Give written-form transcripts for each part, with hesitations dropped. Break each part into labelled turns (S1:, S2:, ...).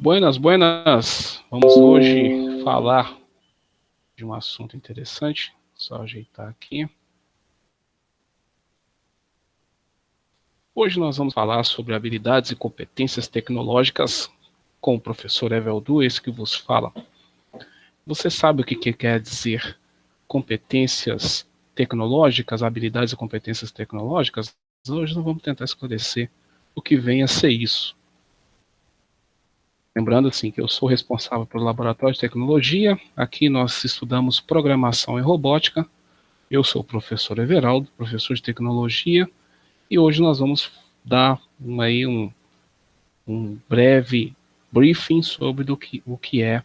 S1: Buenas, buenas! Vamos hoje falar de um assunto interessante. Só ajeitar aqui. Hoje nós vamos falar sobre habilidades e competências tecnológicas com o professor Eveldu, esse que vos fala. Você sabe o que quer dizer competências tecnológicas, habilidades e competências tecnológicas? Hoje nós vamos tentar esclarecer o que vem a ser isso. Lembrando assim que eu sou responsável pelo Laboratório de Tecnologia. Aqui nós estudamos programação e robótica. Eu sou o professor Everaldo, professor de tecnologia, e hoje nós vamos dar um breve briefing sobre o que é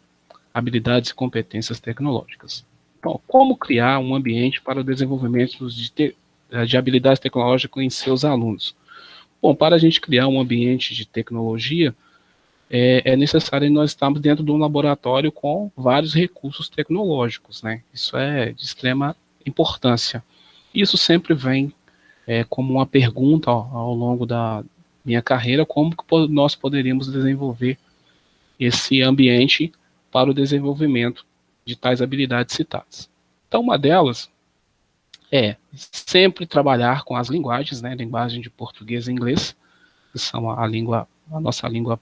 S1: habilidades e competências tecnológicas. Então, como criar um ambiente para o desenvolvimento de habilidades tecnológicas em seus alunos? Bom, para a gente criar um ambiente de tecnologia, é necessário nós estarmos dentro de um laboratório com vários recursos tecnológicos, né? Isso é de extrema importância. Isso sempre vem como uma pergunta ao longo da minha carreira, como que nós poderíamos desenvolver esse ambiente para o desenvolvimento de tais habilidades citadas. Então, uma delas é sempre trabalhar com as linguagens, né? Linguagem de português e inglês, que são a nossa língua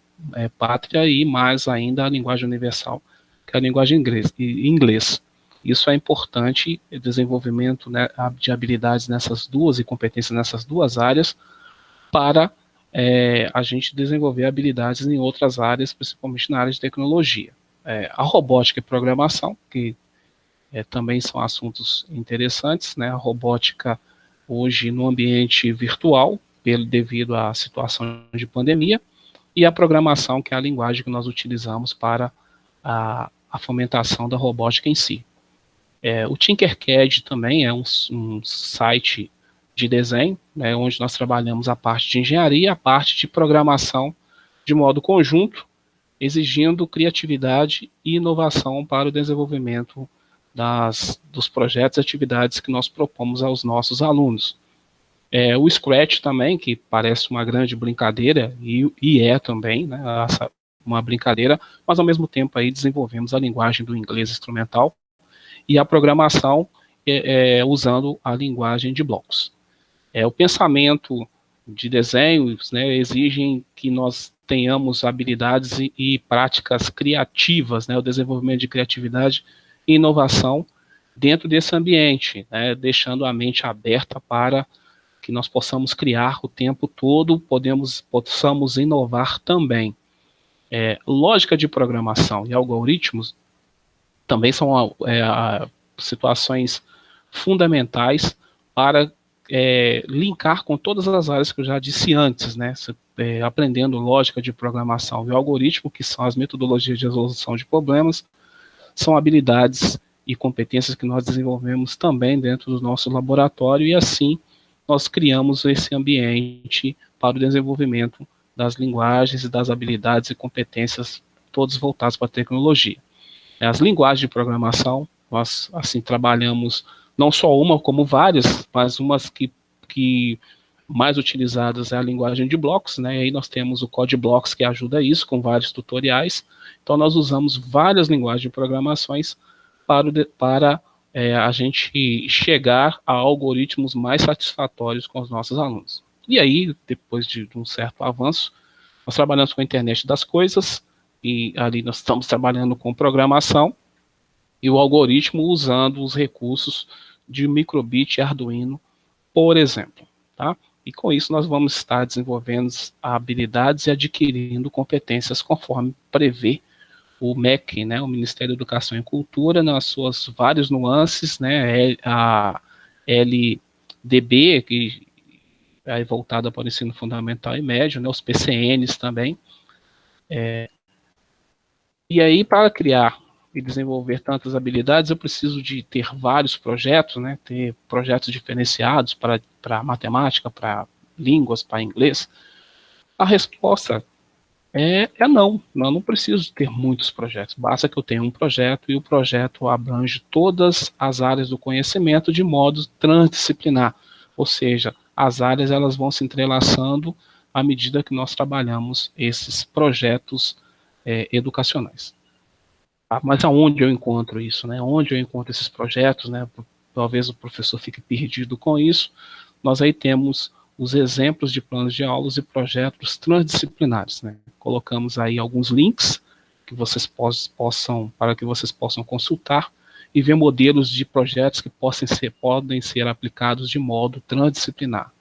S1: pátria, e mais ainda a linguagem universal, que é a linguagem inglês. Isso é importante, o desenvolvimento, né, de habilidades nessas duas e competências nessas duas áreas, para a gente desenvolver habilidades em outras áreas, principalmente na área de tecnologia. A robótica e programação, que também são assuntos interessantes, né? A robótica hoje no ambiente virtual, devido à situação de pandemia, e a programação, que é a linguagem que nós utilizamos para a fomentação da robótica em si. O Tinkercad também é um site de desenho, né, onde nós trabalhamos a parte de engenharia e a parte de programação de modo conjunto, exigindo criatividade e inovação para o desenvolvimento dos projetos e atividades que nós propomos aos nossos alunos. O Scratch também, que parece uma grande brincadeira, e é também, né, uma brincadeira, mas ao mesmo tempo aí desenvolvemos a linguagem do inglês instrumental e a programação usando a linguagem de blocos. O pensamento de desenhos, né, exigem que nós tenhamos habilidades e práticas criativas, né, o desenvolvimento de criatividade e inovação dentro desse ambiente, né, deixando a mente aberta para que nós possamos criar o tempo todo, possamos inovar também. Lógica de programação e algoritmos também são situações fundamentais para linkar com todas as áreas que eu já disse antes, né? Aprendendo lógica de programação e algoritmo, que são as metodologias de resolução de problemas, são habilidades e competências que nós desenvolvemos também dentro do nosso laboratório, e assim nós criamos esse ambiente para o desenvolvimento das linguagens e das habilidades e competências, todos voltados para a tecnologia. As linguagens de programação, nós assim trabalhamos não só uma, como várias, mas umas que mais utilizadas é a linguagem de blocos, né? E aí nós temos o CodeBlocks, que ajuda isso, com vários tutoriais. Então nós usamos várias linguagens de programações para a gente chegar a algoritmos mais satisfatórios com os nossos alunos. E aí, depois de um certo avanço, nós trabalhamos com a internet das coisas, e ali nós estamos trabalhando com programação, e o algoritmo usando os recursos de microbit e Arduino, por exemplo. Tá? E com isso nós vamos estar desenvolvendo habilidades e adquirindo competências conforme prevê o MEC, né, o Ministério da Educação e Cultura, nas suas várias nuances, né, a LDB, que é voltada para o ensino fundamental e médio, né, os PCNs também. E aí, para criar e desenvolver tantas habilidades, eu preciso de ter vários projetos, né, ter projetos diferenciados para matemática, para línguas, para inglês. A resposta não. Eu não preciso ter muitos projetos. Basta que eu tenha um projeto, e o projeto abrange todas as áreas do conhecimento de modo transdisciplinar. Ou seja, as áreas elas vão se entrelaçando à medida que nós trabalhamos esses projetos educacionais. Mas aonde eu encontro isso, né? Onde eu encontro esses projetos, né? Talvez o professor fique perdido com isso. Nós aí temos os exemplos de planos de aulas e projetos transdisciplinares, né? Colocamos aí alguns links que vocês para que vocês possam consultar e ver modelos de projetos que podem ser aplicados de modo transdisciplinar.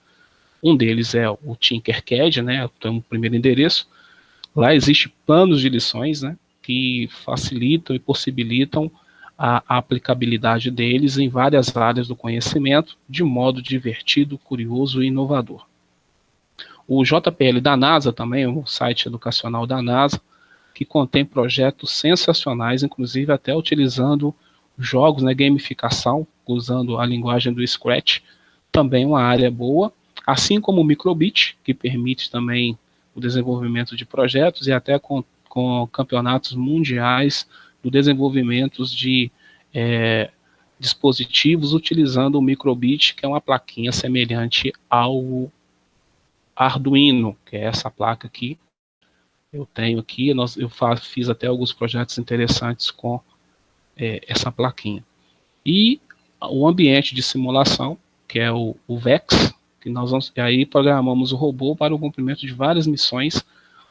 S1: Um deles é o Tinkercad, né? Então, o primeiro endereço. Lá existe planos de lições, né? Que facilitam e possibilitam a aplicabilidade deles em várias áreas do conhecimento, de modo divertido, curioso e inovador. O JPL da NASA também, um site educacional da NASA, que contém projetos sensacionais, inclusive até utilizando jogos, né, gamificação, usando a linguagem do Scratch, também uma área boa, assim como o Microbit, que permite também o desenvolvimento de projetos e até com campeonatos mundiais do desenvolvimento de dispositivos utilizando o Microbit, que é uma plaquinha semelhante ao Arduino, que é essa placa aqui. Eu tenho aqui, fiz até alguns projetos interessantes com essa plaquinha. E o ambiente de simulação, que é o VEX, que nós vamos, e aí programamos o robô para o cumprimento de várias missões,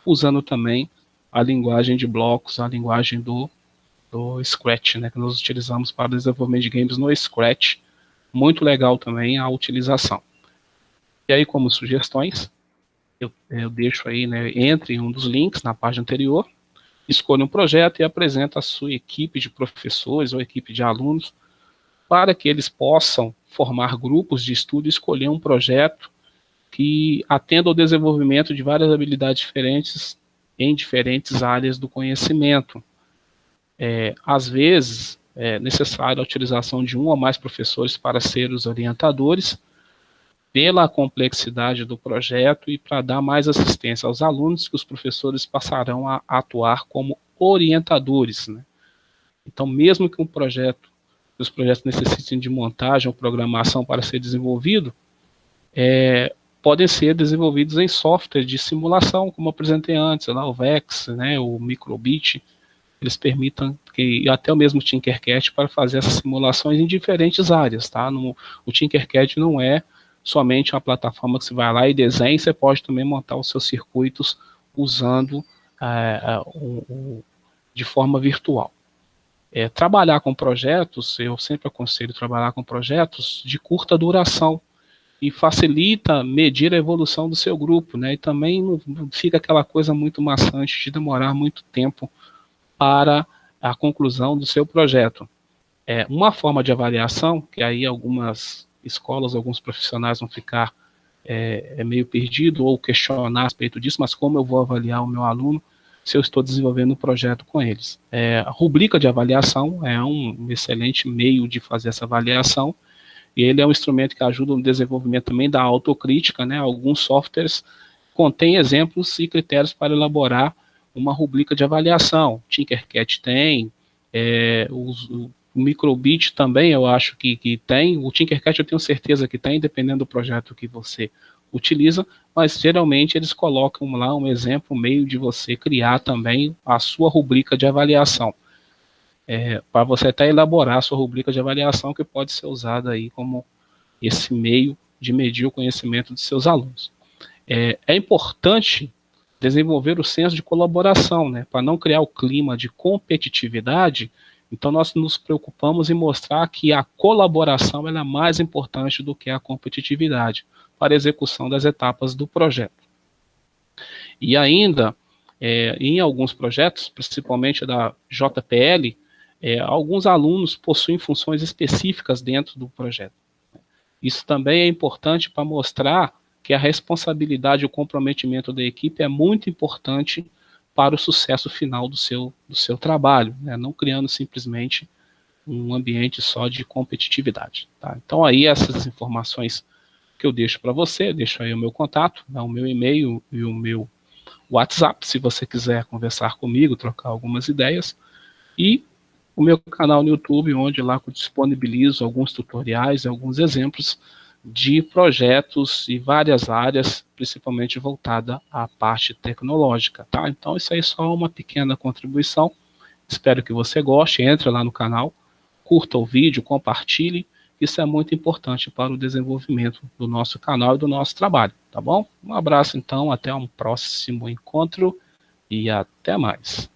S1: usando também a linguagem de blocos, a linguagem do Scratch, né, que nós utilizamos para o desenvolvimento de games no Scratch. Muito legal também a utilização. E aí, como sugestões, eu deixo aí, né, entre um dos links na página anterior, escolha um projeto e apresenta a sua equipe de professores ou equipe de alunos para que eles possam formar grupos de estudo e escolher um projeto que atenda ao desenvolvimento de várias habilidades diferentes em diferentes áreas do conhecimento. Às vezes, é necessária a utilização de um ou mais professores para ser os orientadores, pela complexidade do projeto e para dar mais assistência aos alunos, que os professores passarão a atuar como orientadores, né? Então, mesmo que os projetos necessitem de montagem ou programação para ser desenvolvido, podem ser desenvolvidos em software de simulação, como eu apresentei antes, lá, o VEX, né, o Microbit, eles permitam, e até o mesmo Tinkercad, para fazer essas simulações em diferentes áreas, tá? O Tinkercad não é somente uma plataforma que você vai lá e desenha, você pode também montar os seus circuitos usando de forma virtual. Trabalhar com projetos, eu sempre aconselho trabalhar com projetos de curta duração, e facilita medir a evolução do seu grupo, né? E também não fica aquela coisa muito maçante de demorar muito tempo para a conclusão do seu projeto. Uma forma de avaliação, que aí algumas escolas, alguns profissionais vão ficar meio perdido ou questionar a respeito disso, mas como eu vou avaliar o meu aluno se eu estou desenvolvendo um projeto com eles? A rubrica de avaliação é um excelente meio de fazer essa avaliação, e ele é um instrumento que ajuda no desenvolvimento também da autocrítica, né? Alguns softwares contêm exemplos e critérios para elaborar uma rubrica de avaliação. Tinkercad tem, o Microbit também eu acho que tem, o Tinkercad eu tenho certeza que tem, dependendo do projeto que você utiliza, mas geralmente eles colocam lá um exemplo, um meio de você criar também a sua rubrica de avaliação. Para você até elaborar a sua rubrica de avaliação, que pode ser usada aí como esse meio de medir o conhecimento de seus alunos. É importante desenvolver o senso de colaboração, né, para não criar o clima de competitividade. Então nós nos preocupamos em mostrar que a colaboração ela é mais importante do que a competitividade para a execução das etapas do projeto. E ainda, em alguns projetos, principalmente da JPL, alguns alunos possuem funções específicas dentro do projeto. Isso também é importante para mostrar que a responsabilidade e o comprometimento da equipe é muito importante para o sucesso final do seu trabalho, né? Não criando simplesmente um ambiente só de competitividade. Tá? Então aí essas informações que eu deixo para você, deixo aí o meu contato, né, o meu e-mail e o meu WhatsApp, se você quiser conversar comigo, trocar algumas ideias, e o meu canal no YouTube, onde lá eu disponibilizo alguns tutoriais, alguns exemplos de projetos e várias áreas, principalmente voltada à parte tecnológica, tá? Então, isso aí é só uma pequena contribuição. Espero que você goste, entre lá no canal, curta o vídeo, compartilhe. Isso é muito importante para o desenvolvimento do nosso canal e do nosso trabalho, tá bom? Um abraço, então, até um próximo encontro e até mais.